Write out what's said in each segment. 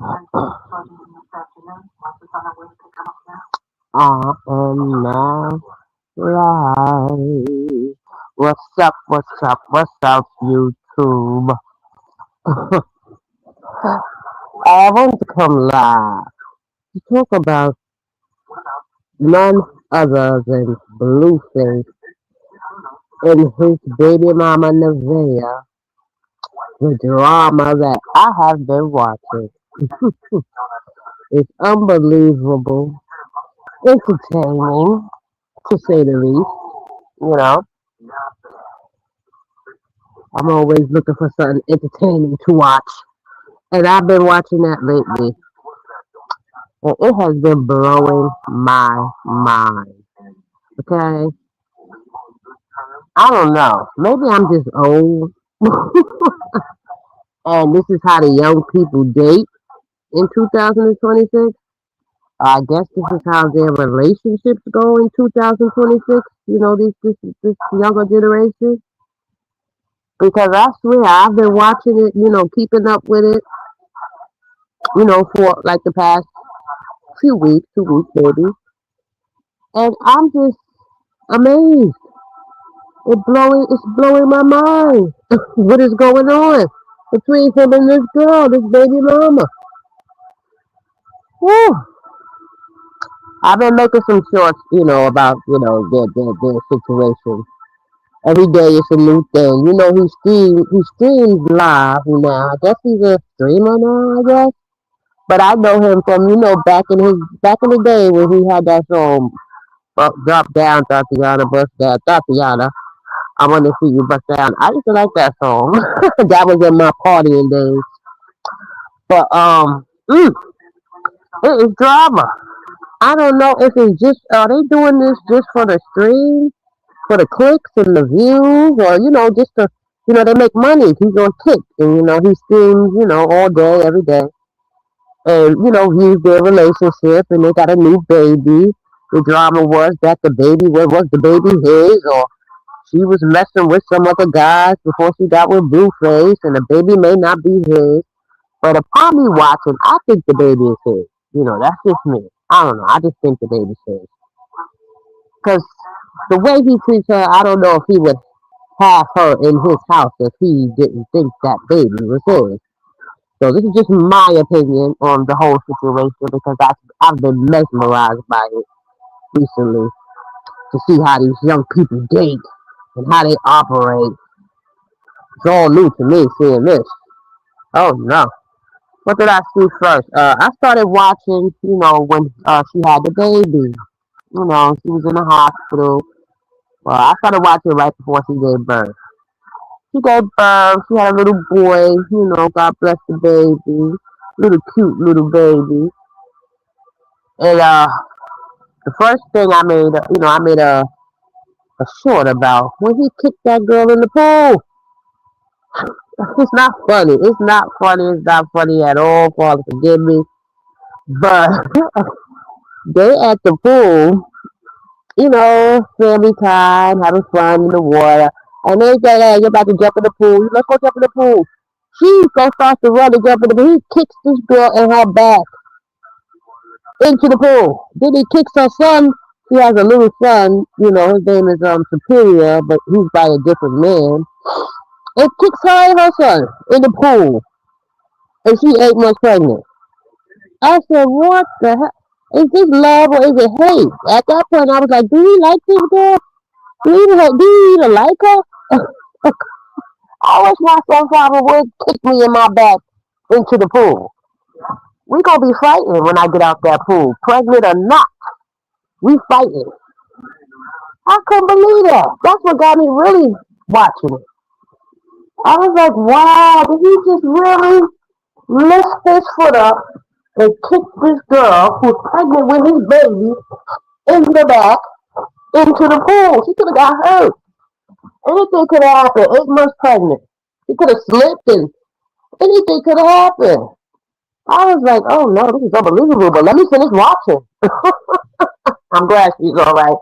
I am now live. What's up? What's up? What's up, YouTube? I want to come live to talk about none other than BlueFace and his baby mama Neveah, the drama that I have been watching. It's unbelievable, entertaining, to say the least. You know, I'm always looking for something entertaining to watch, and I've been watching that lately, and it has been blowing my mind. Okay, I don't know. Maybe I'm just old, and this is how the young people date in 2026. I guess this is how their relationships go in 2026. You know, this younger generation. Because I swear I've been watching it. You know, keeping up with it. You know, for like the past few weeks, 2 weeks maybe, and I'm just amazed. It's blowing my mind. What is going on between him and this girl, this baby mama? Whew. I've been making some shorts, you know, about their situation. Every day it's a new thing. You know, he streams live now. I guess he's a streamer now. I guess, but I know him from back in the day when he had that song, "Drop Down, Tatiana, Bust Down, Tatiana." I want to see you bust down. I used to like that song. That was in my partying days. But it is drama. I don't know if it's just are they doing this just for the stream, for the clicks and the views, or just to they make money. He's on Kick, and he streams all day, every day, and views their relationship, and they got a new baby. The drama was that the baby was the baby his, or she was messing with some other guys before she got with Blueface, and the baby may not be his. But upon me watching, I think the baby is his. That's just me. I don't know. I just think the baby's his. Because the way he treats her, I don't know if he would have her in his house if he didn't think that baby was his. So this is just my opinion on the whole situation because I've been mesmerized by it recently to see how these young people date and how they operate. It's all new to me seeing this. Oh no. What did I see first? I started watching, when she had the baby. She was in the hospital. Well, I started watching right before she gave birth. She gave birth. She had a little boy. God bless the baby. Little cute little baby. And the first thing I made a short about when he kicked that girl in the pool. It's not funny. It's not funny. It's not funny at all. Father, forgive me. But they at the pool, family time, having fun in the water. And they say, hey, you're about to jump in the pool. Let's go jump in the pool. She so starts to run and jump in the pool. He kicks this girl in her back into the pool. Then he kicks her son. He has a little son. His name is Superior, but he's by a different man. And kicks her and her son in the pool. And she 8 months pregnant. I said, what the hell? Is this love or is it hate? At that point, I was like, do you like this girl? Do you even like her? I wish my stepfather would kick me in my back into the pool. We gonna be fighting when I get out that pool, pregnant or not. We fighting. I couldn't believe that. That's what got me really watching it. I was like, wow, did he just really lift his foot up and kick this girl who's pregnant with his baby into the back, into the pool? She could have got hurt. Anything could have happened. 8 months pregnant. She could have slipped and anything could have happened. I was like, oh no, this is unbelievable, but let me finish watching. I'm glad she's all right.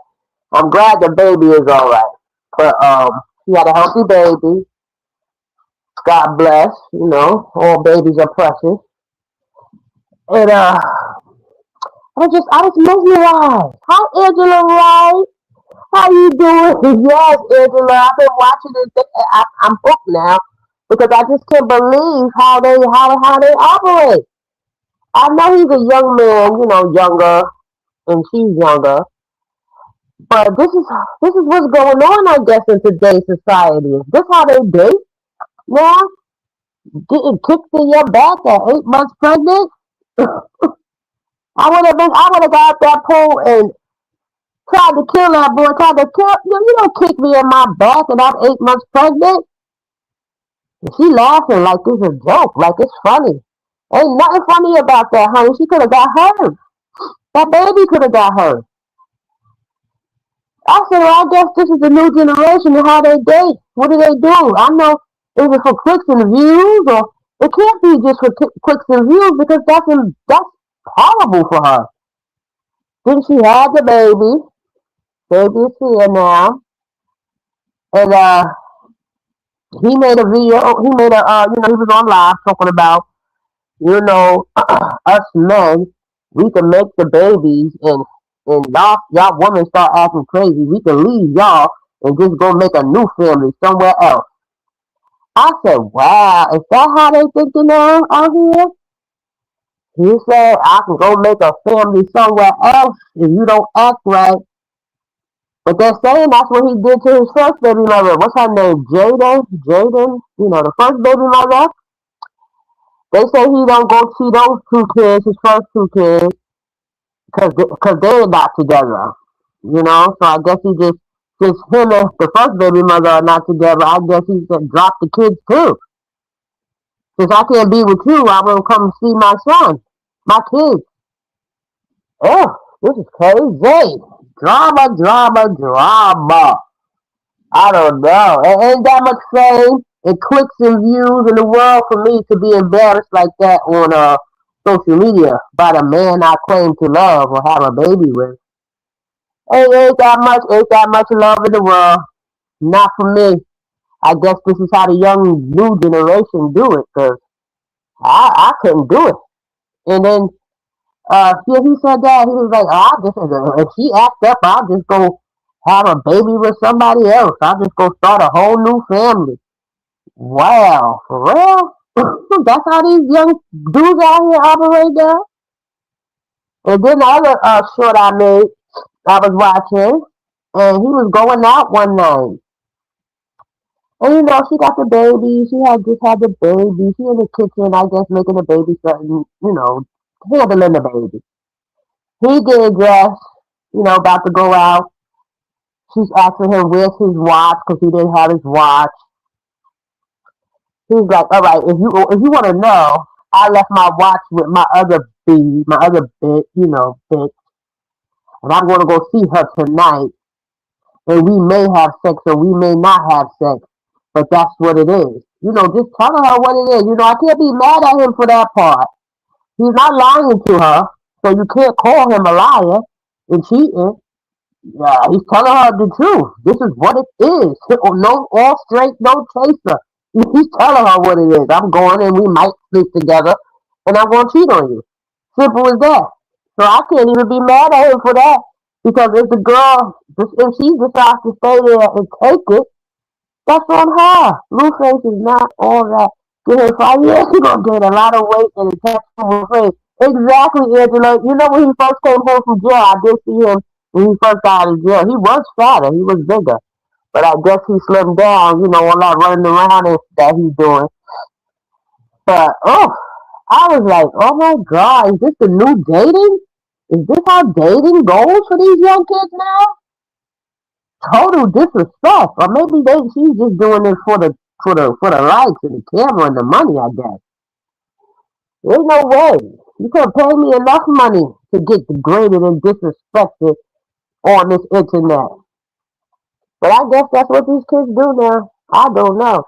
I'm glad the baby is all right. But she had a healthy baby. God bless. All babies are precious. And I was mesmerized. Hi, Angela Wright. How you doing? Yes, Angela. I've been watching this. I'm hooked now because I just can't believe how they operate. I know he's a young man, younger, and she's younger. But this is what's going on, I guess, in today's society. Is this how they date now? Getting kicked in your back at 8 months pregnant? I would have got that pole and tried to kill that boy. Tried to kill. You don't kick me in my back and I'm 8 months pregnant. And she laughing like it's a joke, like it's funny. Ain't nothing funny about that, honey. She could have got hurt. That baby could have got hurt. I said, well, I guess this is the new generation and how they date. What do they do? I know, is it for clicks and views, or it can't be just for clicks and views because that's horrible for her. Then she had the baby. Baby is here now, and he made a video. He made he was on live talking about, us men, we can make the babies, and y'all women start acting crazy. We can leave y'all and just go make a new family somewhere else. I said, wow, is that how they thinking now out here? He said, I can go make a family somewhere else if you don't act right. But they're saying that's what he did to his first baby mother. What's her name? Jaden, the first baby mother. They say he don't go see those two kids, his first two kids, because they're not together. So I guess he just, since him and the first baby mother are not together, I guess he just dropped the kids too. Since I can't be with you, I will come see my son, my kids. Oh, this is crazy. Drama, drama, drama. I don't know. Ain't that much fame and clicks and views in the world for me to be embarrassed like that on social media by the man I claim to love or have a baby with. Ain't that much love in the world. Not for me. I guess this is how the young new generation do it, cause I couldn't do it. And then yeah, he said that he was like, oh, if she acts up, I'll just go have a baby with somebody else. I'll just go start a whole new family. Wow, for real? That's how these young dudes out here operate now. And then the other short I made, I was watching, and he was going out one night. And she got the baby. She had just had the baby. She in the kitchen, I guess, making the baby something, handling the baby. He getting dressed, about to go out. She's asking him where's his watch because he didn't have his watch. He's like, all right, if you want to know, I left my watch with my other bitch, and I'm going to go see her tonight, and we may have sex or we may not have sex, but that's what it is. Just telling her what it is. I can't be mad at him for that part. He's not lying to her, so you can't call him a liar and cheating. Yeah, he's telling her the truth. This is what it is. No, all straight, no chaser. He's telling her what it is. I'm going and we might sleep together and I'm going to cheat on you. Simple as that. So I can't even be mad at him for that because if the girl, if she decides to stay there and take it, that's on her. BlueFace is not all that. Give her 5 years, she's going to gain a lot of weight and attach to BlueFace. Exactly, Angela. When he first came home from jail, I did see him when he first got out of jail. He was fatter, he was bigger. But I guess he slimmed down, all that running around and that he's doing. But, I was like, oh my God, is this the new dating? Is this how dating goes for these young kids now? Total disrespect. Or maybe she's just doing it for the likes and the camera and the money, I guess. There's no way. You could pay me enough money to get degraded and disrespected on this internet. But I guess that's what these kids do now. I don't know.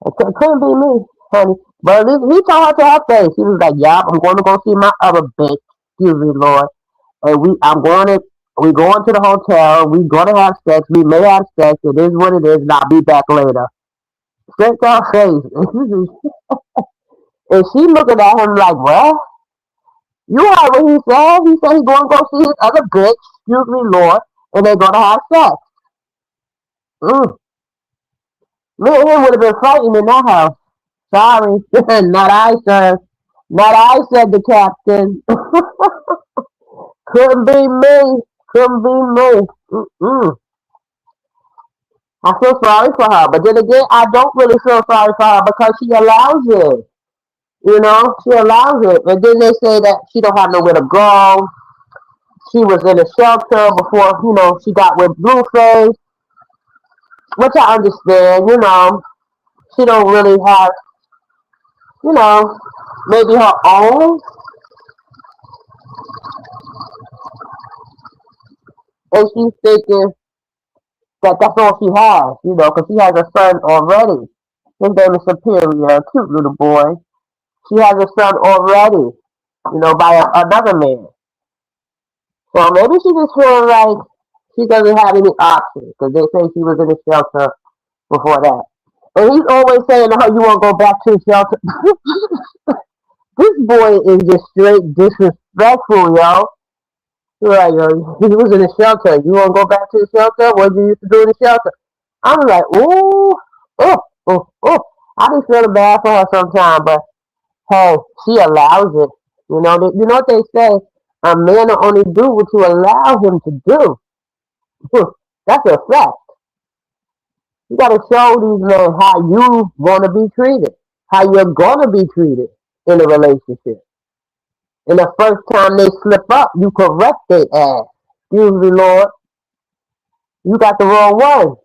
It couldn't be me, honey. But at least he told her to her face. He was like, "Yeah, I'm going to go see my other bitch." Excuse me, Lord. And we going to the hotel. We going to have sex. We may have sex. It is what it is. And I'll be back later. Straight to her face. And she looking at him like, "What?" You heard what he said. He said he's going to go see his other bitch, excuse me, Lord, and they're going to have sex. Mm. Me and him would have been fighting in that house. Sorry. Not I, sir. Not I, said the captain. Couldn't be me. Couldn't be me. Mm-mm. I feel sorry for her. But then again, I don't really feel sorry for her because she allows it. You know, she allows it. And then they say that she don't have nowhere to go. She was in a shelter before, she got with BlueFace, which I understand, She don't really have, you know, maybe her own, and she's thinking that that's all she has, because she has a son already. His name is Superior, a cute little boy. She has a son already, by another man. So maybe she just feels like she doesn't have any options because they say she was in a shelter before that. And he's always saying to her, "You want to go back to the shelter?" This boy is just straight disrespectful, yo. Right, yo. He was in the shelter. You want to go back to the shelter? What you used to do in the shelter? I'm like, ooh, oh, oh, oh. I be feeling bad for her sometimes, but hey, she allows it. You know what they say? A man will only do what you allow him to do. That's a fact. You got to show these men how you want to be treated, how you're going to be treated in a relationship. And the first time they slip up, you correct their ass. Excuse me, Lord. You got the wrong one.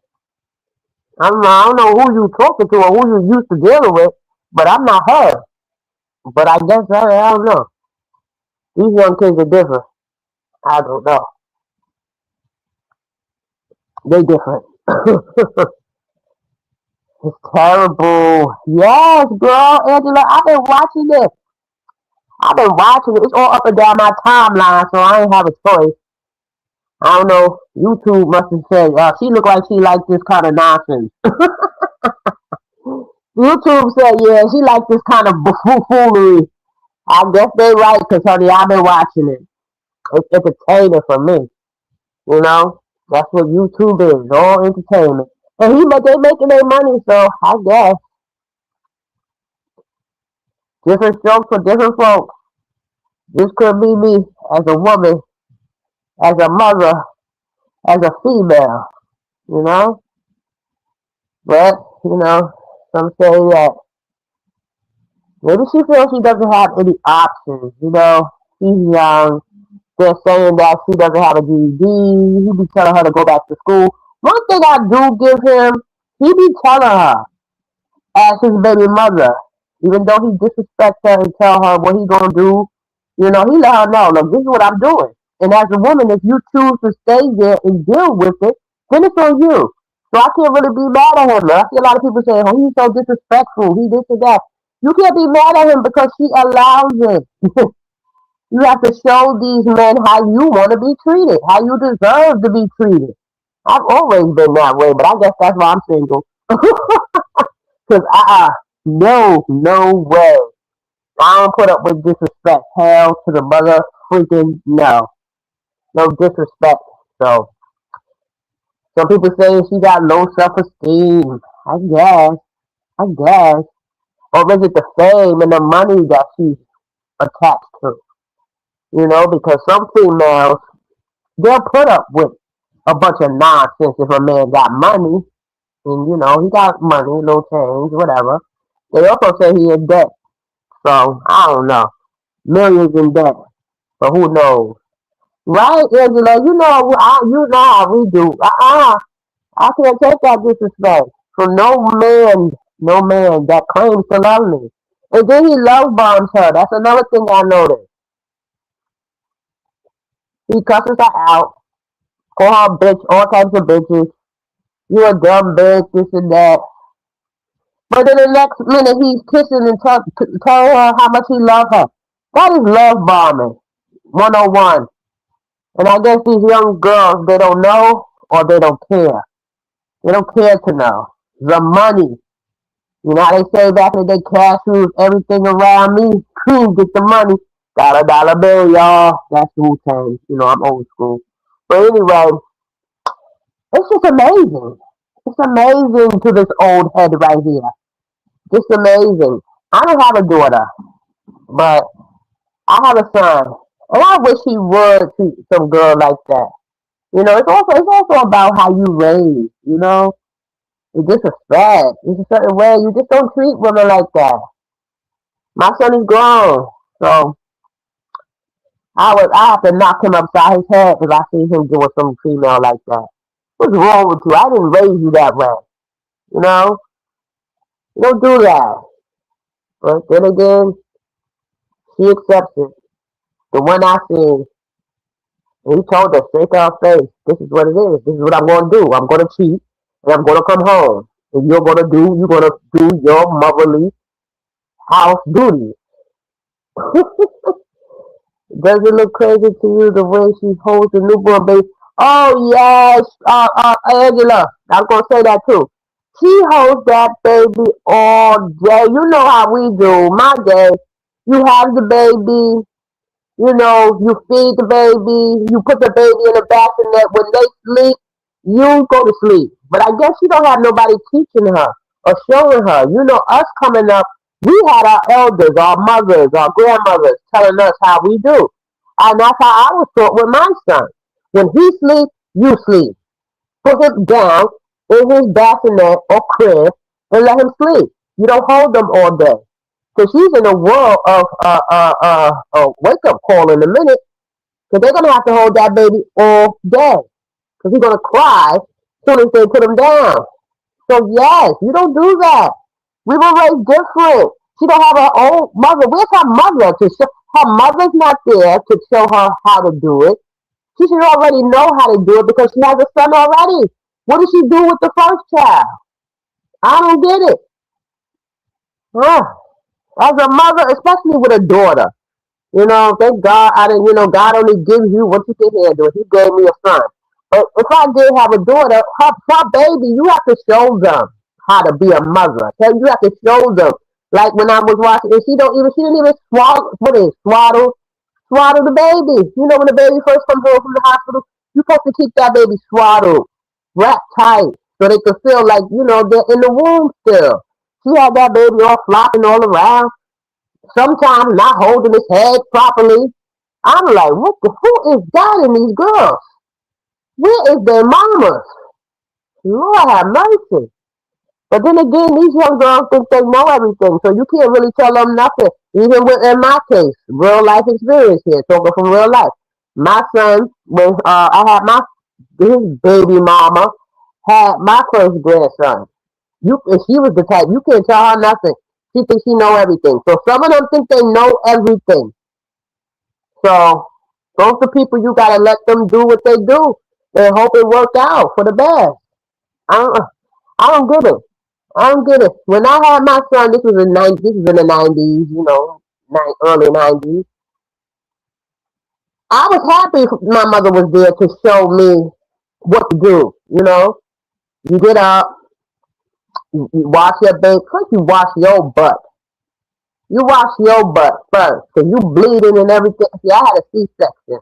I don't know who you talking to or who you used to dealing with, but I'm not her. But I guess I don't know. These young kids are different. I don't know. They different. It's terrible. Yes, girl, Angela, I've been watching this. I've been watching it. It's all up and down my timeline, so I ain't have a choice. I don't know. YouTube must have said she look like she likes this kind of nonsense. YouTube said, yeah, she likes this kind of buffoonery. I guess they right, because, honey, I've been watching it. It's entertaining for me, you know? That's what YouTube is, all entertainment. And they making their money, so I guess. Different strokes for different folks. This could be me as a woman, as a mother, as a female, you know? But, some say that maybe she feels she doesn't have any options, She's young. They're saying that she doesn't have a GED. He be telling her to go back to school. One thing I do give him, he be telling her as his baby mother, even though he disrespects her and tell her what he gonna do, he let her know, look, this is what I'm doing. And as a woman, if you choose to stay there and deal with it, then it's on you. So I can't really be mad at him. I see a lot of people saying, oh, he's so disrespectful, he this and that. You can't be mad at him because she allows it. You have to show these men how you want to be treated, how you deserve to be treated. I've always been that way, but I guess that's why I'm single. Because, no way. I don't put up with disrespect. Hell to the mother freaking no. No disrespect. So, some people say she got low self-esteem. I guess. I guess. Or is it the fame and the money that she's attached to? Because some females, they'll put up with a bunch of nonsense if a man got money. And, he got money, no change, whatever. They also say he in debt. So, I don't know. Millions in debt. But who knows? Right, Angela? You know how we do. I can't take that disrespect from no man that claims to love me. And then he love bombs her. That's another thing I noticed. He cusses her out, call her bitch, all types of bitches. You a dumb bitch, this and that. But then the next minute he's kissing and telling her how much he loves her. That is love bombing, 101. And I guess these young girls, they don't know or they don't care. They don't care to know. The money. You know how they say back in the day, cash rules everything around me. Cool, get the money. Dollar bill, y'all. That's Wu-Tang. You know, I'm old school. But anyway, it's just amazing. It's amazing to this old head right here. Just amazing. I don't have a daughter, but I have a son. And I wish he would treat some girl like that. You know, it's also about how you raise, you know? It's disrespect. It's a certain way. You just don't treat women like that. My son is grown. So I have to knock him upside his head because I see him doing some female like that. What's wrong with you? I didn't raise you that way. You know? You don't do that. But then again, she accepts it. The one I seen, and he told us straight to our face, this is what it is. This is what I'm going to do. I'm going to cheat, and I'm going to come home. And you're going to do your motherly house duties. Does it look crazy to you the way she holds the newborn baby? Oh yes, Angela. I was gonna say that too. She holds that baby all day. You know how we do. My day, you have the baby. You know, you feed the baby. You put the baby in a bassinet. When they sleep, you go to sleep. But I guess she don't have nobody teaching her or showing her. You know, us coming up, we had our elders, our mothers, our grandmothers telling us how we do. And that's how I was taught with my son. When he sleeps, you sleep. Put him down in his bassinet or crib and let him sleep. You don't hold them all day. Because she's in a world of wake up call in a minute. Because they're going to have to hold that baby all day. Because he's going to cry as soon as they put him down. So yes, you don't do that. We were raised different. She don't have her own mother. Where's her mother to show? Her mother's not there to show her how to do it. She should already know how to do it because she has a son already. What did she do with the first child? I don't get it. Ugh. As a mother, especially with a daughter, you know, thank God I didn't, you know, God only gives you what you can handle. He gave me a son. But if I did have a daughter, her baby, you have to show them how to be a mother. Okay? You have to show them. Like when I was watching, and she didn't even swaddle the baby. You know, when the baby first comes home from the hospital, you're supposed to keep that baby swaddled, wrapped tight, so they can feel like, you know, they're in the womb still. She had that baby all flopping all around, sometimes not holding his head properly. I'm like, who is that in these girls? Where is their mamas? Lord have mercy. But then again, these young girls think they know everything, so you can't really tell them nothing. Even in my case, real life experience here, talking from real life. My son, when I had his baby mama, had my first grandson. And she was the type, you can't tell her nothing. She thinks she know everything. So some of them think they know everything. So those are people you gotta let them do what they do and hope it work out for the best. I don't, I don't get it. I don't get it. When I had my son, this was in the '90s, you know, early '90s. I was happy my mother was there to show me what to do. You know, you get up, you wash your baby. First, you wash your butt. You wash your butt first, cause you bleeding and everything. See, I had a C-section,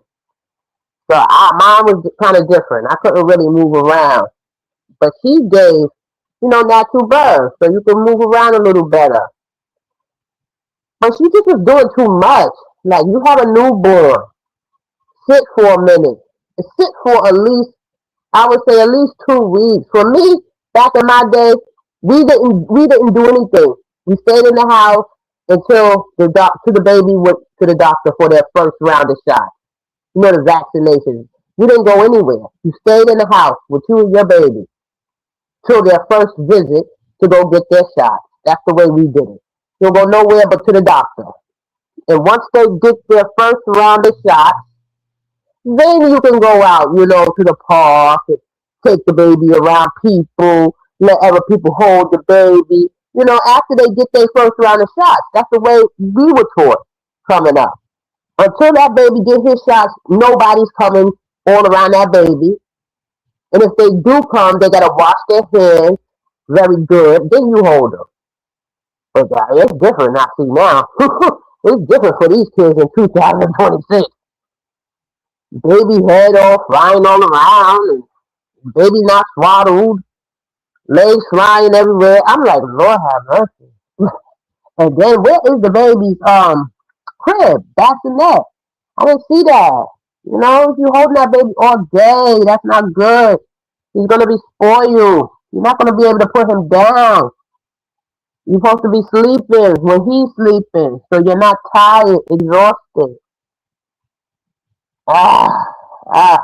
so mine was kind of different. I couldn't really move around, but she gave, you know, natural birth, so you can move around a little better. But she just was doing too much. Like you have a newborn, sit for a minute, sit for at least, I would say at least 2 weeks. For me, back in my day, we didn't do anything. We stayed in the house until the baby went to the doctor for their first round of shots. You know, the vaccinations. We didn't go anywhere. You stayed in the house with you and your baby till their first visit to go get their shots. That's the way we did it. You don't go nowhere but to the doctor. And once they get their first round of shots, then you can go out, you know, to the park and take the baby around people, let other people hold the baby. You know, after they get their first round of shots. That's the way we were taught coming up. Until that baby gets his shots, nobody's coming all around that baby. And if they do come, they gotta wash their hands very good. Then you hold them. But it's different, I see now. It's different for these kids in 2026. Baby head all flying all around, and baby not swaddled, legs flying everywhere. I'm like, Lord have mercy. And then where is the baby's crib, bassinet? I didn't see that. You know, if you holding that baby all day, that's not good. He's gonna be spoiled. You're not gonna be able to put him down. You're supposed to be sleeping when he's sleeping, so you're not tired, exhausted. Ah, I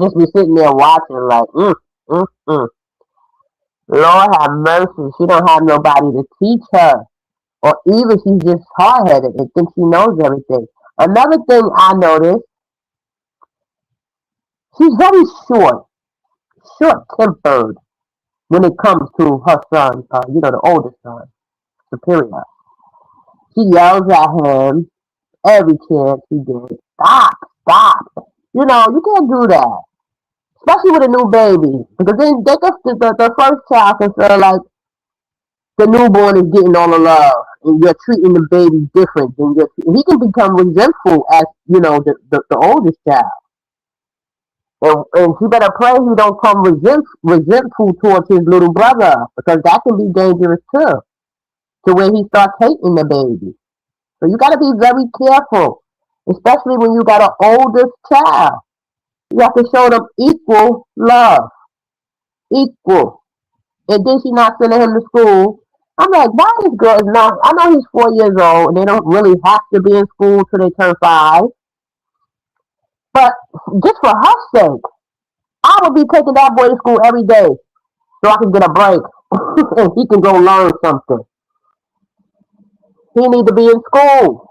just be sitting there watching like, mm, mm. Lord have mercy. She don't have nobody to teach her, or even she's just hard headed and thinks she knows everything. Another thing I noticed, she's very short tempered when it comes to her son. The oldest son, Superior. She yells at him every chance he gets. Stop. You can't do that. Especially with a new baby. Because then the first child can feel like the newborn is getting all the love. And you're treating the baby different. He can become resentful as, the oldest child. And he better pray he don't come resentful towards his little brother. Because that can be dangerous too. To where he starts hating the baby. So you got to be very careful. Especially when you got an oldest child. You have to show them equal love. Equal. And then she not sending him to school. I'm like, why this girl is not? I know he's 4 years old and they don't really have to be in school till they turn 5. But just for her sake, I would be taking that boy to school every day so I can get a break and he can go learn something. He need to be in school.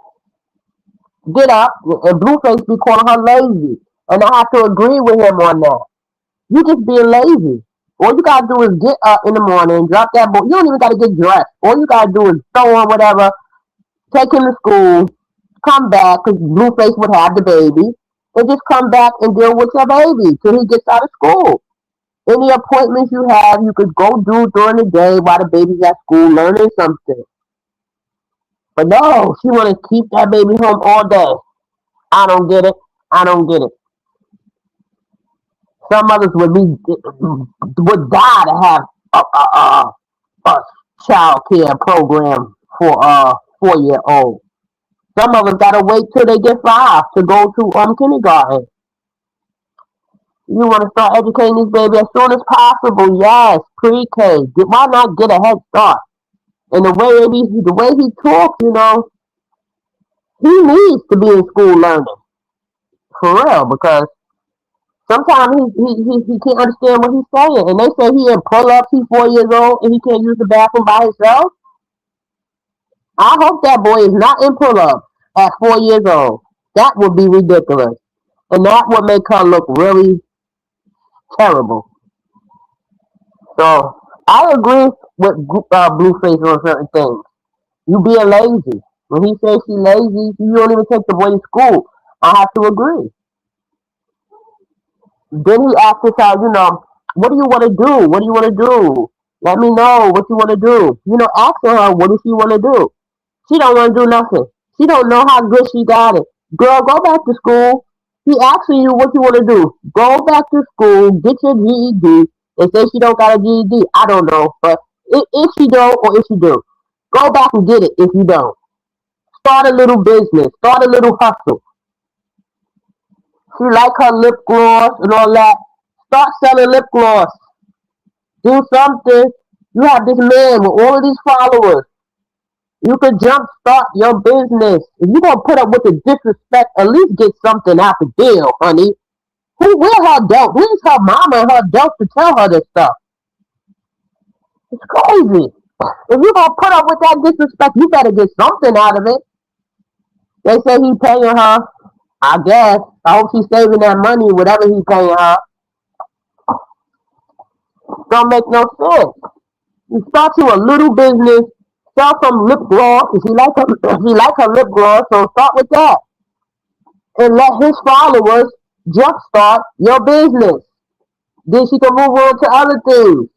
Get up, and BlueFace be calling her lazy. And I have to agree with him on that. You just being lazy. All you gotta do is get up in the morning, drop that boy. You don't even gotta get dressed. All you gotta do is throw on whatever, take him to school, come back, because BlueFace would have the baby, and just come back and deal with your baby till he gets out of school. Any appointments you have, you could go do during the day while the baby's at school learning something. But no, she wanna keep that baby home all day. I don't get it. I don't get it. Some mothers would die to have a child care program for a 4-year old. Some of us gotta wait till they get 5 to go to kindergarten. You want to start educating these babies as soon as possible. Yes, pre-K. Why not get a head start? And the way he talks, he needs to be in school learning for real because sometimes he can't understand what he's saying. And they say he in pull-ups, he's 4 years old, and he can't use the bathroom by himself. I hope that boy is not in pull-ups at 4 years old. That would be ridiculous. And that would make her look really terrible. So, I agree with BlueFace on certain things. You being lazy. When he says she's lazy, you don't even take the boy to school. I have to agree. Then he asked us out, what do you want to do? What do you want to do? Let me know what you want to do. Asking her, what does she want to do? She don't want to do nothing. She don't know how good she got it. Girl, go back to school. He asking you what you want to do. Go back to school, get your GED. They say she don't got a GED. I don't know, but if she don't or if she do, go back and get it if you don't. Start a little business. Start a little hustle. She like her lip gloss and all that. Start selling lip gloss. Do something. You have this man with all of these followers. You could jumpstart your business. If you're gonna put up with the disrespect, at least get something out the deal, honey. Where's her adult? Where's her mama and her adults to tell her this stuff? It's crazy. If you're gonna put up with that disrespect, you better get something out of it. They say he paying her. I guess. I hope she's saving that money, whatever he paying her. Don't make no sense. You start you a little business, sell some lip gloss. If you like her lip gloss, so start with that. And let his followers jumpstart your business. Then she can move on to other things.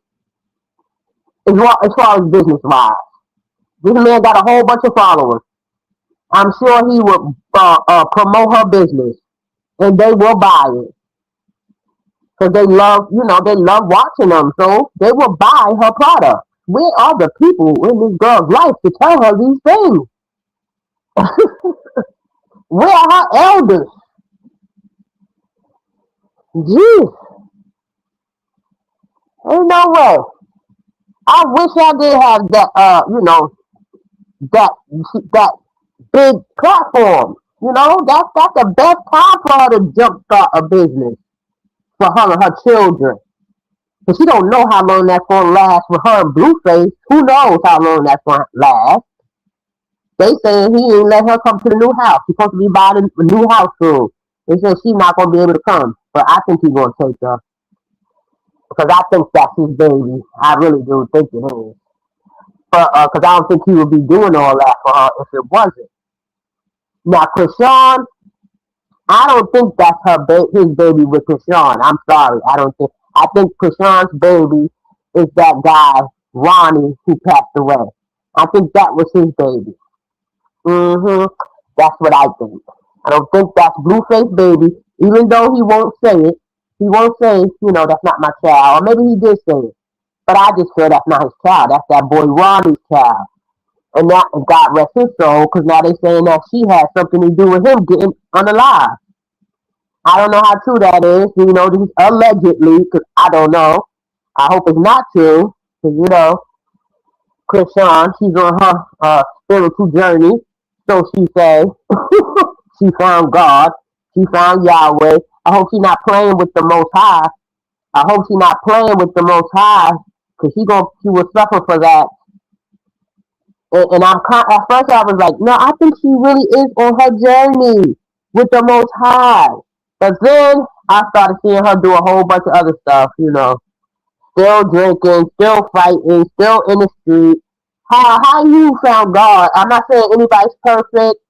As far as business wise. This man got a whole bunch of followers. I'm sure he would promote her business, and they will buy it because they love, they love watching them, so they will buy her product. Where are the people in this girl's life to tell her these things? Where are her elders? Jeez, ain't no way. I wish I did have that, that that big platform. That's the best time for her to jumpstart a business for her and her children. But she don't know how long that's gonna last with her and BlueFace. Who knows how long that's gonna last? They saying he ain't let her come to the new house. She's supposed to be buying a new house soon. They said she's not gonna be able to come. But I think he's gonna take her. Because I think that's his baby. I really do think it is. But because I don't think he would be doing all that for her if it wasn't. Now, Krishan, I don't think that's his baby with Krishan. I'm sorry. I don't think. I think Krishan's baby is that guy, Ronnie, who passed away. I think that was his baby. That's what I think. I don't think that's BlueFace baby, even though he won't say it. He won't say, that's not my child. Or maybe he did say it. But I just feel that's not his child. That's that boy Ronnie's child. And that, and God rest his soul, because now they saying that she had something to do with him getting unalive. I don't know how true that is, allegedly, because I don't know. I hope it's not true, because, Krishan, she's on her spiritual journey, so she say. She found God. She found Yahweh. I hope she's not playing with the Most High. I hope she's not playing with the Most High, because she will suffer for that. And at first I was like, no, I think she really is on her journey with the Most High. But then I started seeing her do a whole bunch of other stuff, still drinking, still fighting, still in the street. How you found God? I'm not saying anybody's perfect,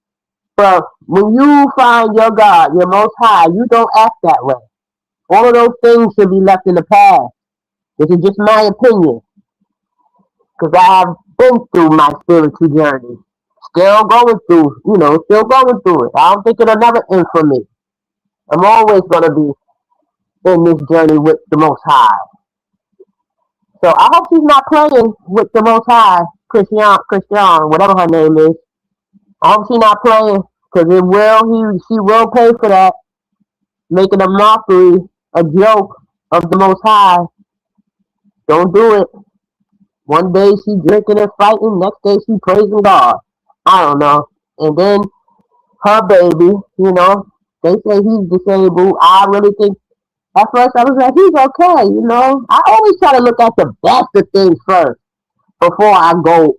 but when you find your God, your Most High, you don't act that way. All of those things should be left in the past. This is just my opinion, because I have been through my spiritual journey. Still going through, still going through it. I don't think it'll never end for me. I'm always going to be in this journey with the Most High. So I hope she's not playing with the Most High, Christian, whatever her name is. I hope she's not playing, because she will pay for that, making a mockery, a joke of the Most High. Don't do it. One day she drinking and fighting, next day she praising God. I don't know. And then her baby, they say he's disabled. I really think, at first I was like, he's okay. I always try to look at the best of things first before I go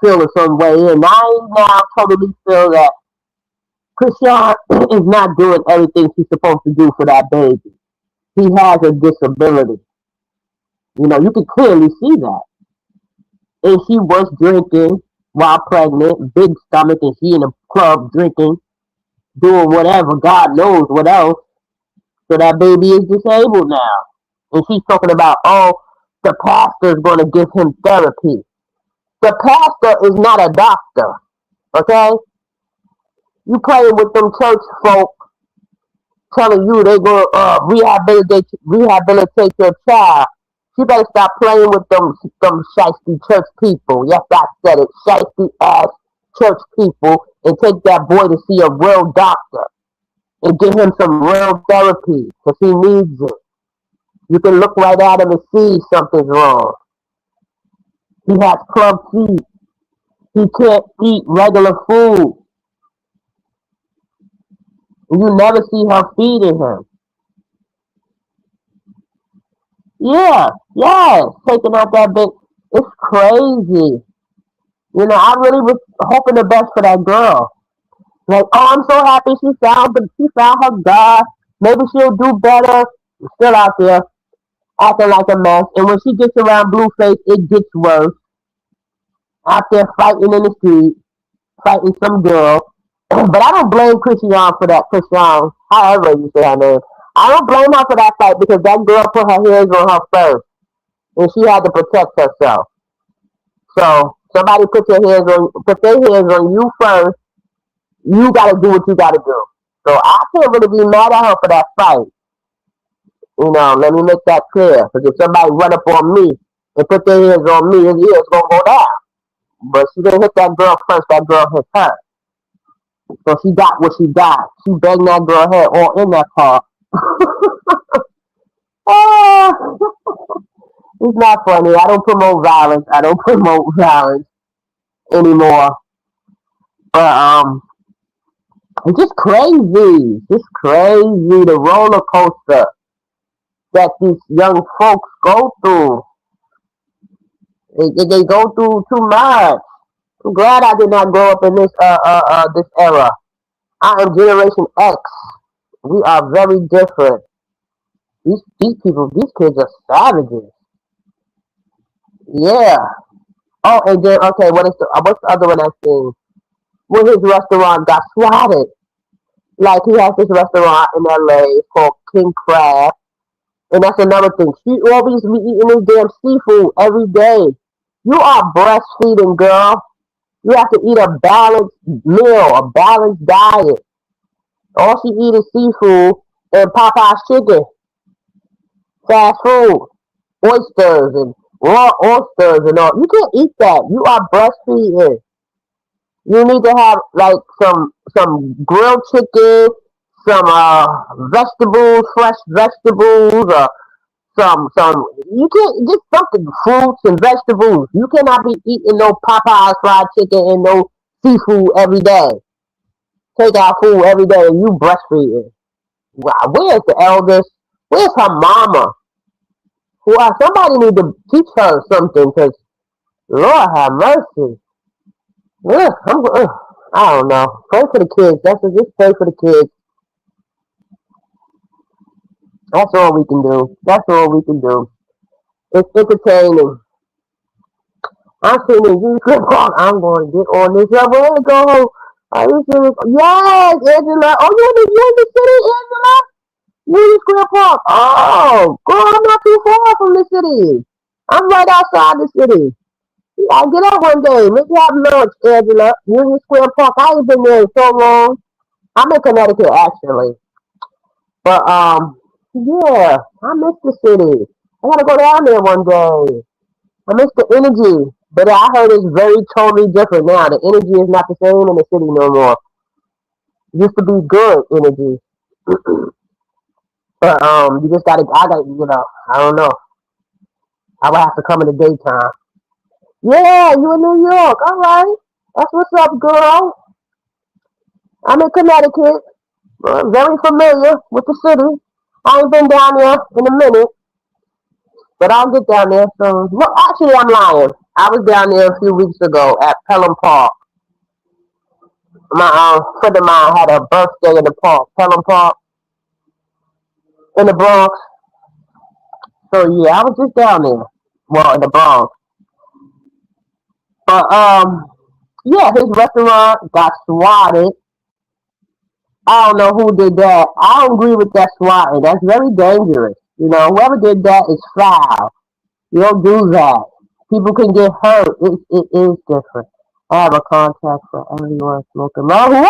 feel a certain way. And I now totally feel that Krishan is not doing everything she's supposed to do for that baby. He has a disability. You can clearly see that. And she was drinking while pregnant, big stomach, and she in a club drinking, doing whatever, God knows what else. So that baby is disabled now. And she's talking about, the pastor is going to give him therapy. The pastor is not a doctor, okay? You playing with them church folk telling you they going to rehabilitate your child. You better stop playing with them shiesty church people. Yes, I said it. Shiesty ass church people, and take that boy to see a real doctor and give him some real therapy, because he needs it. You can look right at him and see something's wrong. He has club feet. He can't eat regular food. You never see her feeding him. Yeah, taking out that bit. It's crazy. I really was hoping the best for that girl. Like, I'm so happy she found her God. Maybe she'll do better. She's still out there acting like a mess. And when she gets around BlueFace, it gets worse. Out there fighting in the street, fighting some girl. But I don't blame Christian for that. Christian, however you say her name. I don't blame her for that fight, because that girl put her hands on her first. And she had to protect herself. So somebody put their hands on you first, You gotta do what you gotta do. So I can't really be mad at her for that fight. Let me make that clear. Because if somebody run up on me and put their hands on me, his ears gonna go down. But she didn't hit that girl first. That girl hit her. So she got what she got. She banged that girl head all in that car. Oh, it's not funny. I don't promote violence. I don't promote violence anymore. But it's just crazy. Just crazy the roller coaster that these young folks go through. They go through too much. I'm glad I did not grow up in this era. I am Generation X. We are very different. These people, these kids are savages. Yeah. Oh, and then okay, what's the other one I seen? When his restaurant got swatted. Like he has this restaurant in LA called King Crab. And that's another thing. She always be eating this damn seafood every day. You are breastfeeding, girl. You have to eat a balanced meal, a balanced diet. All she eat is seafood and Popeye's chicken, fast food, oysters and raw oysters and all. You can't eat that. You are breastfeeding. You need to have like some grilled chicken, some vegetables, fresh vegetables, or some. You can't just something fruits and vegetables. You cannot be eating no Popeyes fried chicken and no seafood every day. Take out food every day and you breastfeeding. Wow, where's the eldest? Where's her mama? Somebody need to teach her something, because Lord have mercy. Ugh, I don't know. Pray for the kids. Just pray for the kids. That's all we can do. That's all we can do. It's entertaining. I'm sitting in good walk. I'm going to get on this level and go home. Are you serious? Yes, Angela. Oh, you in the city, Angela? You in Square Park? Oh, girl, I'm not too far from the city. I'm right outside the city. I'll get up one day. Maybe have lunch, Angela. Union Square Park. I ain't been there in so long. I'm in Connecticut, actually. But, yeah, I miss the city. I gotta go down there one day. I miss the energy. But I heard it's very totally different now. The energy is not the same in the city no more. It used to be good energy. But, I don't know. I would have to come in the daytime. Yeah, you in New York. All right. That's what's up, girl. I'm in Connecticut. Very familiar with the city. I ain't been down there in a minute, but I'll get down there soon. Well, actually, I'm lying. I was down there a few weeks ago at Pelham Park. My friend of mine had a birthday in the park, Pelham Park, in the Bronx. So yeah, I was just down there. Well, in the Bronx. But yeah, his restaurant got swatted. I don't know who did that. I don't agree with that swatting. That's very dangerous. Whoever did that is foul. You don't do that. People can get hurt. It is different. I have a contact for everyone smoking marijuana.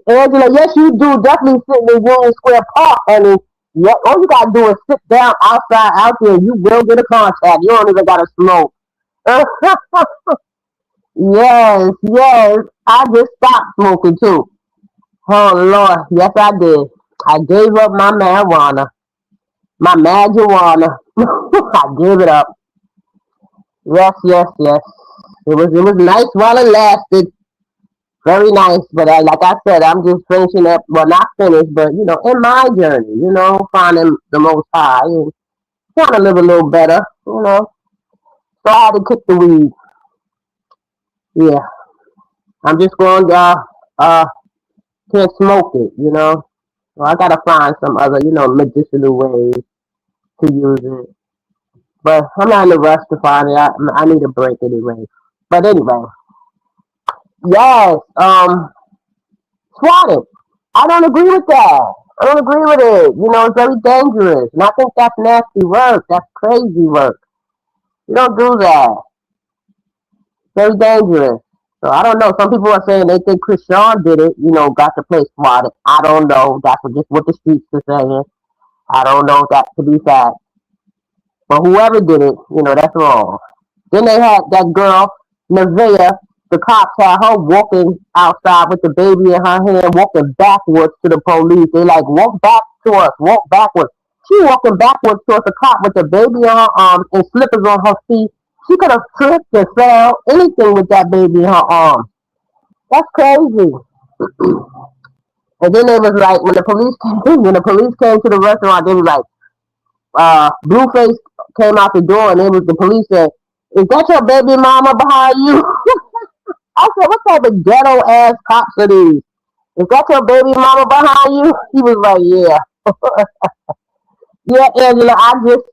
Angela, yes, you do. Definitely sit in the Union Square Park, honey. Yeah, all you gotta do is sit down outside out there. You will get a contact. You don't even gotta smoke. Yes, yes. I just stopped smoking too. Oh Lord, yes I did. I gave up my marijuana. My marijuana. I gave it up. Yes, yes, yes. It was nice while it lasted. Very nice. But like I said, I'm just finishing up. Well, not finished, but in my journey, finding the Most High and trying to live a little better. So I had to kick the weed. Yeah, I'm just going to can't smoke it. So I gotta find some other medicinal ways to use it. But I'm not in a rush to find it. I need a break anyway. But anyway, yes, swatted. I don't agree with that. I don't agree with it. It's very dangerous. And I think that's nasty work. That's crazy work. You don't do that. Very dangerous. So I don't know. Some people are saying they think Krishan did it, got the place swatted. I don't know. That's just what the streets are saying. I don't know if that to be fact. But whoever did it, that's wrong. Then they had that girl, Neveah. The cops had her walking outside with the baby in her hand, walking backwards to the police. They like, walk back to us, walk backwards. She walking backwards towards the cop with the baby in her arms and slippers on her feet. She could have tripped and fell, anything with that baby in her arms. That's crazy. And then they was like, when the police came to the restaurant, they was like, BlueFace came out the door and the police said, "Is that your baby mama behind you?" I said, "What type of ghetto ass cops are these? Is that your baby mama behind you?" He was like, "Yeah." Yeah, Angela, I just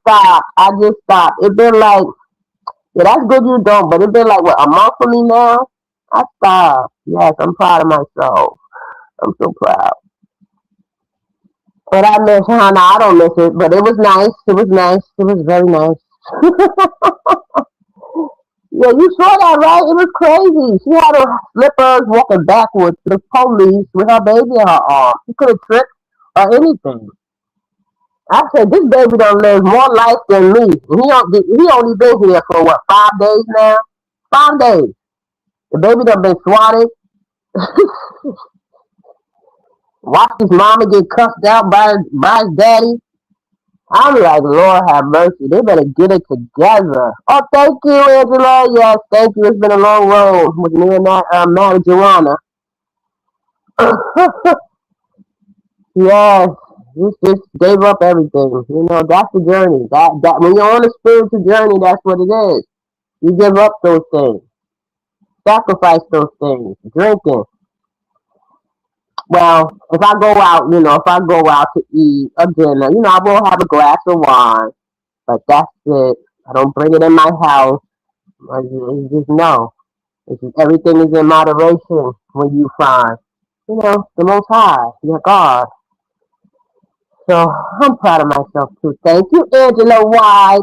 stopped. It been like, yeah, that's good you don't, but it been like, what, a month for me now? I stopped. Yes, I'm proud of myself. I'm so proud. But I miss Hannah. I don't miss it, but it was nice. It was nice. It was very nice. Yeah, you saw that, right? It was crazy. She had her slippers walking backwards to the police with her baby in her arm. She could have tripped or anything. I said, this baby done live more life than me. He only been here for what, 5 days now? 5 days. The baby done been swatted. Watch his mama get cussed out by his daddy. I'm like, Lord have mercy. They better get it together. Oh, thank you, Angela. Yes, thank you. It's been a long road with me and that marijuana. Yes, just gave up everything. That's the journey. That when you're on a spiritual journey, that's what it is. You give up those things, sacrifice those things, drinking. Well, if I go out to eat a dinner, I will have a glass of wine, but that's it. I don't bring it in my house. It's just no. It's just, everything is in moderation when you find, the Most High, your God. So I'm proud of myself too. Thank you, Angela White.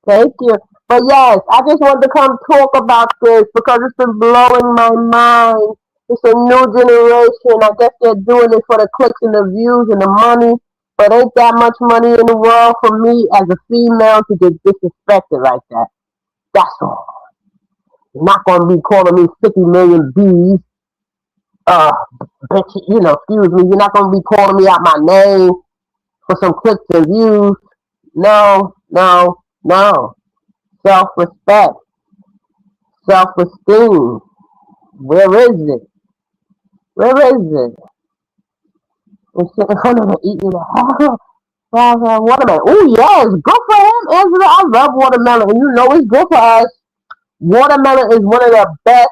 Thank you. But yes, I just wanted to come talk about this because it's been blowing my mind. It's a new generation. I guess they're doing it for the clicks and the views and the money. But ain't that much money in the world for me as a female to get disrespected like that. That's all. You're not gonna be calling me 50 million B's. Uh, bitch, excuse me. You're not gonna be calling me out my name for some clicks and views. No, no, no. Self-respect, self-esteem. Where is it? Where is it? And sitting in front of her eating the watermelon. Oh yes, good for him, Angela. I love watermelon, and it's good for us. Watermelon is one of the best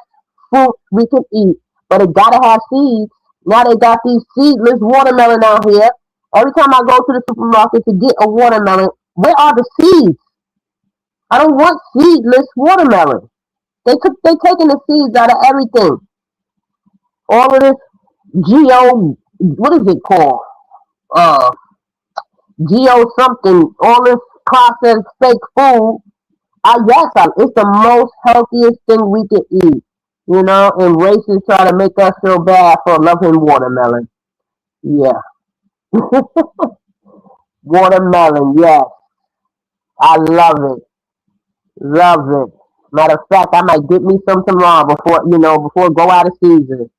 fruits we can eat, but it gotta have seeds. Now they got these seedless watermelon out here. Every time I go to the supermarket to get a watermelon, where are the seeds? I don't want seedless watermelon. They taking the seeds out of everything. All of this what is it called? Uh, geo something. All this processed fake food. Yes, it's the most healthiest thing we can eat. And racists try to make us feel bad for loving watermelon. Yeah. Watermelon, yes. I love it. Love it. Matter of fact, I might get me some tomorrow before it go out of season.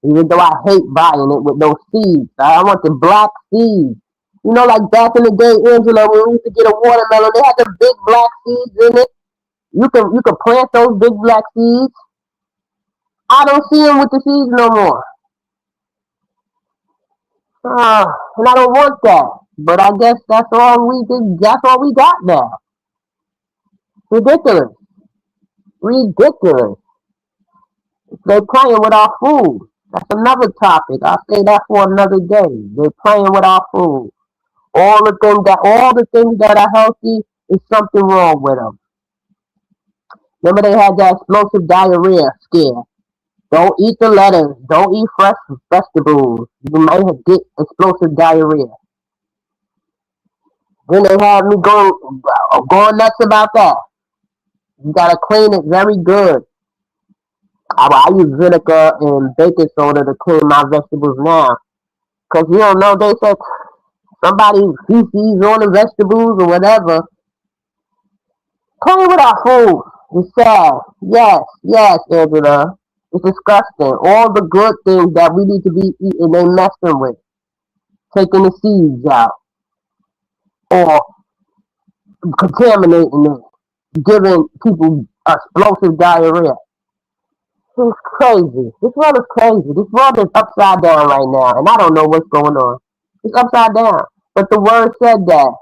Even though I hate buying it with those seeds. I want the black seeds. Like back in the day, Angela, when we used to get a watermelon, they had the big black seeds in it. You can plant those big black seeds. I don't see them with the seeds no more. And I don't want that. But I guess that's all we did. That's all we got now. Ridiculous. Ridiculous. They're playing with our food. That's another topic. I'll say that for another day. They're playing with our food. All the things that are healthy is something wrong with them. Remember they had that explosive diarrhea scare. Don't eat the lettuce. Don't eat fresh vegetables. You might get explosive diarrhea. Then they had me going nuts about that. You gotta clean it very good. I use vinegar and baking soda to clean my vegetables now. Cause you don't know, they said somebody feces on the vegetables or whatever. Play with our food. It's sad. Yes, yes, Angela. It's disgusting. All the good things that we need to be eating, they messing with. Taking the seeds out or contaminating it, giving people explosive diarrhea. It's crazy. This world is crazy. This world is upside down right now, and I don't know what's going on. It's upside down. But the word said that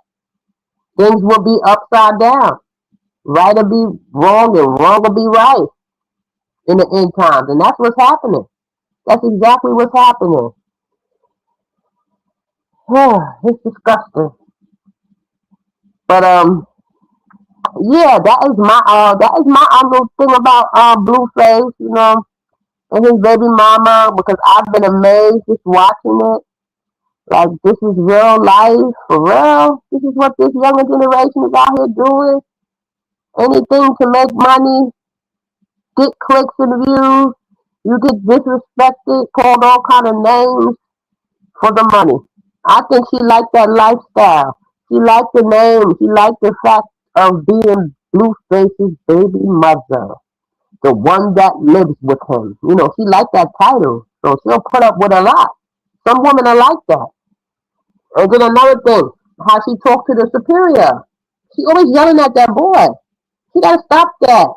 things will be upside down. Right will be wrong, and wrong will be right in the end times, and that's what's happening. That's exactly what's happening. It's disgusting. But yeah, that is my little thing about BlueFace, and his baby mama, because I've been amazed just watching it. Like, this is real life, for real. This is what this younger generation is out here doing. Anything to make money, get clicks and views. You get disrespected, called all kind of names for the money. I think she liked that lifestyle. She liked the name. She liked the fact of being Blueface's baby mother, the one that lives with him. She liked that title, so she'll put up with a lot. Some women are like that. And then another thing, how she talked to the superior. She always yelling at that boy. He gotta stop that.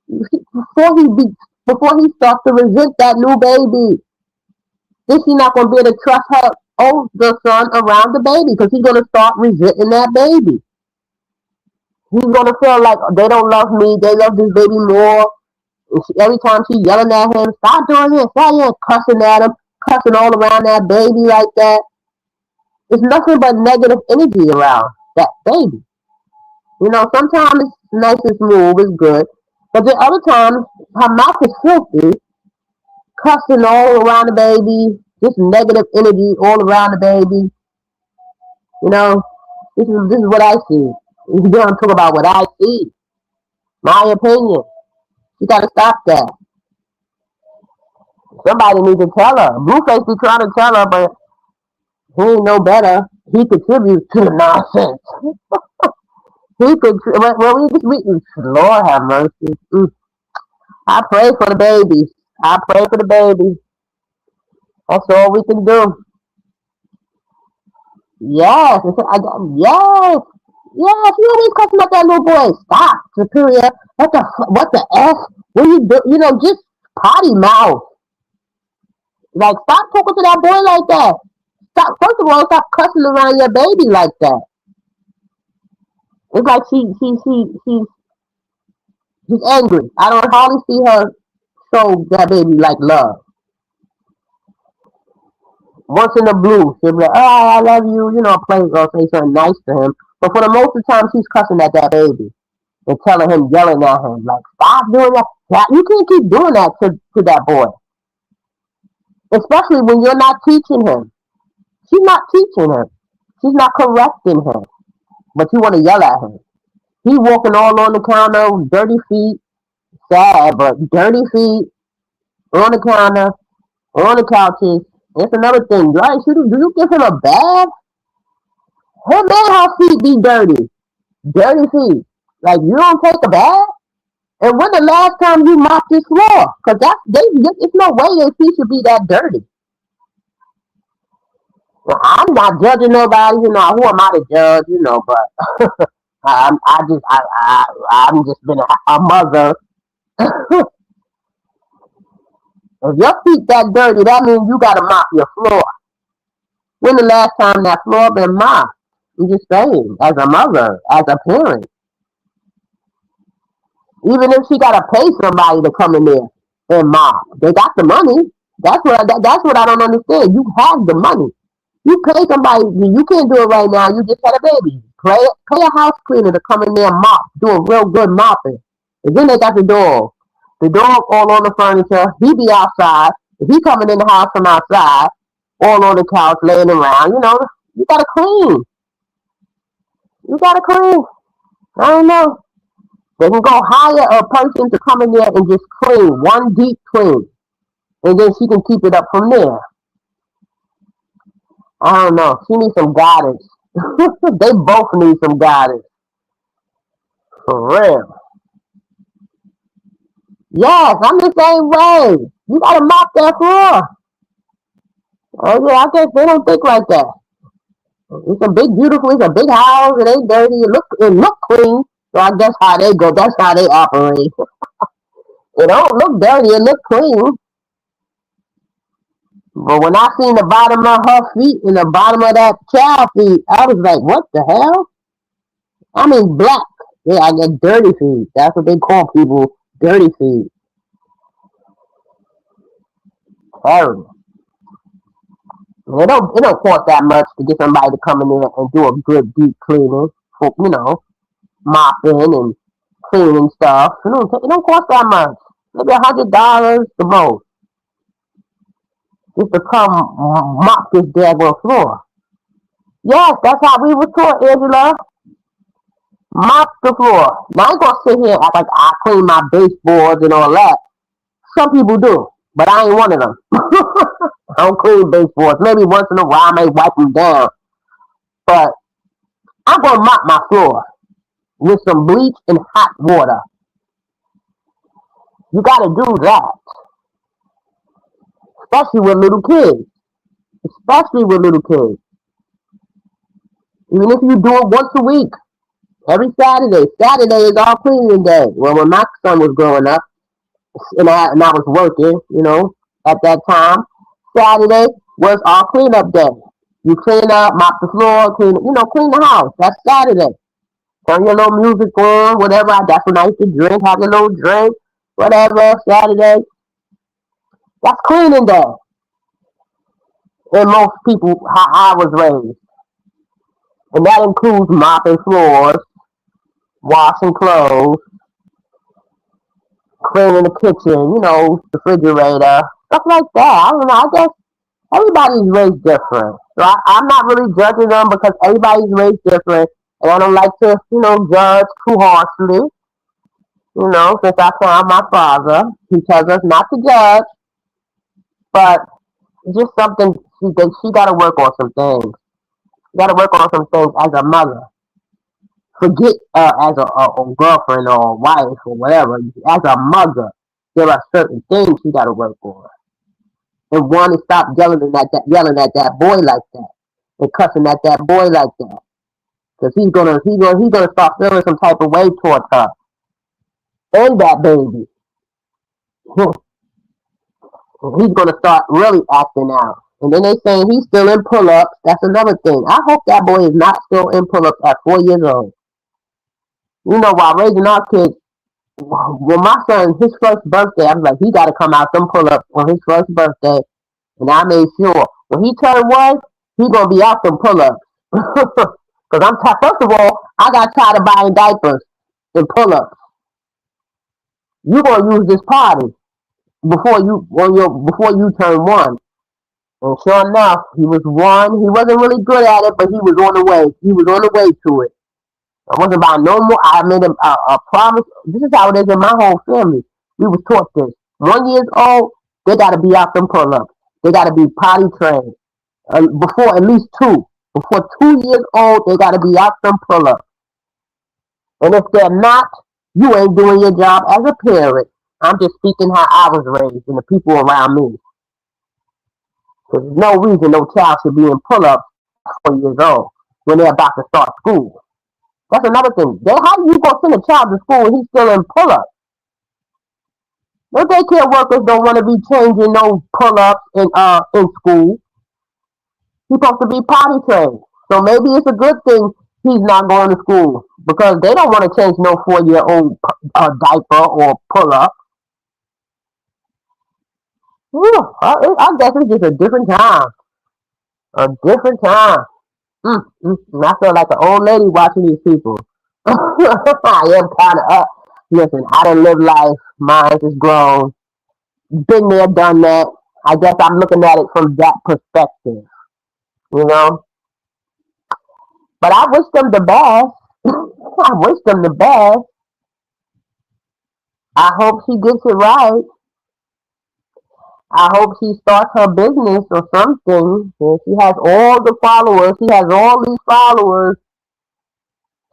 Before he be, before he starts to resent that new baby, then she's not gonna be able to trust her older son around the baby because he's gonna start resenting that baby. He's gonna feel like they don't love me, they love this baby more. And every time she yelling at him, stop doing this, stop here, cussing at him, cussing all around that baby like that. It's nothing but negative energy around that baby. Sometimes it's nice and smooth, it's good. But then other times, her mouth is filthy, cussing all around the baby, just negative energy all around the baby. You know, this is what I see. If you're gonna talk about what I see, my opinion, you gotta stop that. Somebody needs to tell her. Blueface be trying to tell her, but he ain't no better. He contributes to the nonsense. He could. Well, Lord have mercy. I pray for the babies. I pray for the babies. That's all we can do. Yes, yes, yes. You always cussing at that little boy. Stop, superior. What the f? What you do? Just potty mouth. Like, stop talking to that boy like that. Stop. First of all, stop cussing around your baby like that. It's like she's angry. I don't hardly see her show that baby like love. Once in the blue, she'll be like, "Oh, I love you," play or say something nice to him. But for the most of the time, she's cussing at that baby and telling him, yelling at him, like, "Stop doing that." You can't keep doing that to that boy, especially when you're not teaching him. She's not teaching him. She's not correcting him, but you want to yell at him. He walking all on the counter, dirty feet, sad, but dirty feet on the counter, on the couches. That's another thing. Right? Do you give him a bath? Her man, her feet be dirty. Dirty feet. Like, you don't take a bath? And when the last time you mopped this floor? Because it's no way their feet should be that dirty. Well, I'm not judging nobody, who am I to judge, but I'm just been a mother. If your feet that dirty, that means you gotta mop your floor. When the last time that floor been mopped? I'm just saying, as a mother, as a parent. Even if she gotta pay somebody to come in there and mop, they got the money. That's what I don't understand. You have the money. You pay somebody. You can't do it right now. You just had a baby. Pay a house cleaner to come in there and mop, do a real good mopping. And then they got the dog. The dog all on the furniture. He be outside. If he coming in the house from outside, all on the couch, laying around. You gotta clean. You gotta clean. I don't know. They can go hire a person to come in there and just clean, one deep clean. And then she can keep it up from there. I don't know. She needs some guidance. They both need some guidance. For real. Yes, I'm the same way. You gotta mop that floor. Oh yeah, I guess they don't think like that. It's a big, beautiful. It's a big house. It ain't dirty. It look clean. So I guess how they go. That's how they operate. It don't look dirty. It look clean. But when I seen the bottom of her feet and the bottom of that child feet, I was like, what the hell? I mean, black. Yeah, I get dirty feet. That's what they call people, dirty feet. Terrible. It don't cost that much to get somebody to come in there and do a good deep cleaning, for, mopping and cleaning stuff. It don't cost that much. Maybe $100 the most just to come mop this daggone floor. Yes, that's how we were taught, Angela. Mop the floor. Now I ain't gonna sit here and act like I clean my baseboards and all that. Some people do, but I ain't one of them. I don't clean baseboards. Maybe once in a while I may wipe them down, but I'm gonna mop my floor with some bleach and hot water. You gotta do that, especially with little kids. Especially with little kids. Even if you do it once a week, every Saturday. Saturday is all cleaning day. Well, when my son was growing up, and I was working, at that time, Saturday was all cleanup day. You clean up, mop the floor, clean the house. That's Saturday. Turn your little music on, whatever. That's when I used to drink, have a little drink, whatever. Saturday, that's cleaning day. And most people, how I was raised, and that includes mopping floors, washing clothes, cleaning the kitchen, the refrigerator, stuff like that. I don't know. I guess everybody's raised different. So I'm not really judging them because everybody's raised different. And I don't like to, judge too harshly. Since I found my father, he tells us not to judge, but it's just something she got to work on some things. She got to work on some things as a mother. Forget as a girlfriend or a wife or whatever. As a mother, there are certain things she got to work on. And one is stop yelling at that boy like that, and cussing at that boy like that, because he's gonna start feeling some type of way towards her and that baby. He's gonna start really acting out. And then they saying he's still in pull-ups. That's another thing. I hope that boy is not still in pull-ups at 4 years old. While raising our kids, when my son, his first birthday, I was like, he got to come out some pull-ups on his first birthday. And I made sure when he turned one, he gonna be out some pull-ups. Cause first of all, I got tired of buying diapers and pull-ups. You gonna use this party before you turn one. And sure enough, he was one. He wasn't really good at it, but he was on the way. He was on the way to it. I wasn't buying no more. I made him a promise. This is how it is in my whole family. We was taught this. 1 year old, they gotta be out them pull-ups. They gotta be potty trained. Before at least two. Before 2 years old, they got to be out some pull ups. And if they're not, you ain't doing your job as a parent. I'm just speaking how I was raised and the people around me. There's no reason no child should be in pull ups at 4 years old when they're about to start school. That's another thing. How do you go send a child to school and he's still in pull ups? No daycare workers don't want to be changing no pull ups in school. He's supposed to be potty trained. So maybe it's a good thing he's not going to school because they don't want to change no 4-year-old diaper or pull up. I guess it's just a different time. A different time. I feel like an old lady watching these people. I am kind of up. Listen, I done live life. Mine is grown. Been there, done that. I guess I'm looking at it from that perspective. You know? But I wish them the best. I wish them the best. I hope she gets it right. I hope she starts her business or something. If she has all the followers, she has all these followers,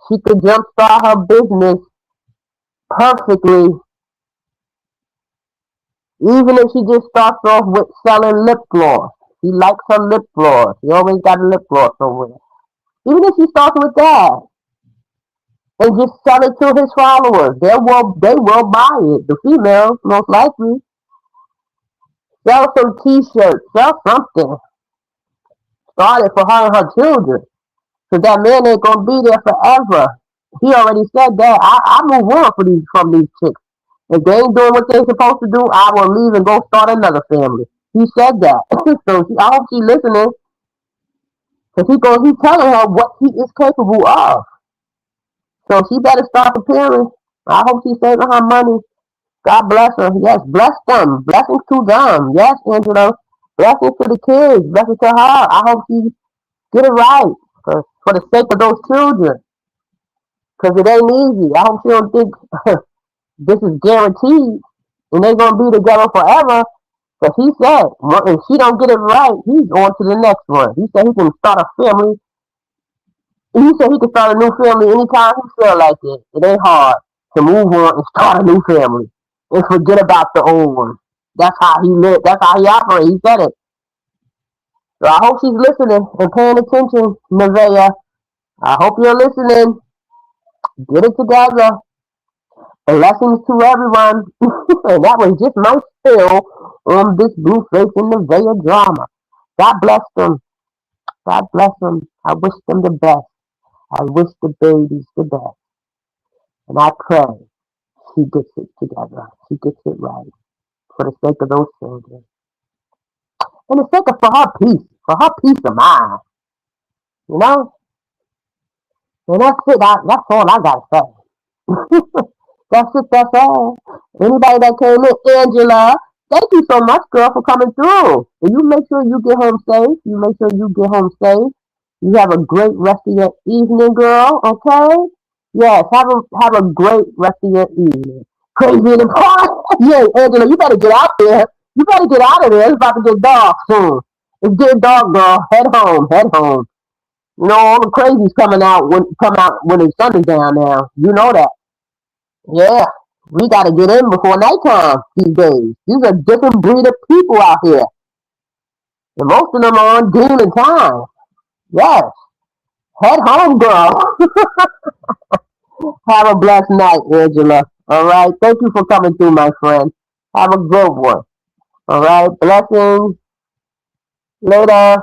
she could jumpstart her business perfectly. Even if she just starts off with selling lip gloss. He likes her lip gloss. He always got a lip gloss somewhere. Even if she starts with that and just sell it to his followers, they will buy it. The females, most likely. Sell some t-shirts, sell something. Start it for her and her children. Because that man ain't gonna be there forever. He already said that. I move on from these chicks. If they ain't doing what they're supposed to do, I will leave and go start another family. He said that. So I hope she's listening. Because he's telling her what he is capable of. So she better start preparing. I hope she's saving her money. God bless her. Yes, bless them. Blessings to them. Yes, Angela. Blessings to the kids. Blessings to her. I hope she get it right. For the sake of those children. Because it ain't easy. I hope she don't think this is guaranteed. And they're going to be together forever. But he said, if she don't get it right, he's on to the next one. He said he can start a family. He said he can start a new family anytime he feel like it. It ain't hard to move on and start a new family and forget about the old one. That's how he lived. That's how he operates. He said it. So I hope she's listening and paying attention, Neveah. I hope you're listening. Get it together. Blessings to everyone. And that was just my spill on this BlueFace and Neveah drama. God bless them. God bless them. I wish them the best. I wish the babies the best. And I pray she gets it together. She gets it right. For the sake of those children. And the sake of for her peace of mind. You know? And that's it. That's all I gotta say. That's it, that's all. Anybody that came in, Angela, thank you so much, girl, for coming through. And you make sure you get home safe. You make sure you get home safe. You have a great rest of your evening, girl, okay? Yes, have a great rest of your evening. Crazy in the park. Yeah, Angela, you better get out there. You better get out of there. It's about to get dark soon. It's getting dark, girl. Head home, head home. You know, all the crazies come out when the sun is down now. You know that. Yeah, we got to get in before nighttime these days. These are different breed of people out here. And most of them are on demon time. Yes. Head home, girl. Have a blessed night, Angela. All right. Thank you for coming through, my friend. Have a good one. All right. Blessings. Later.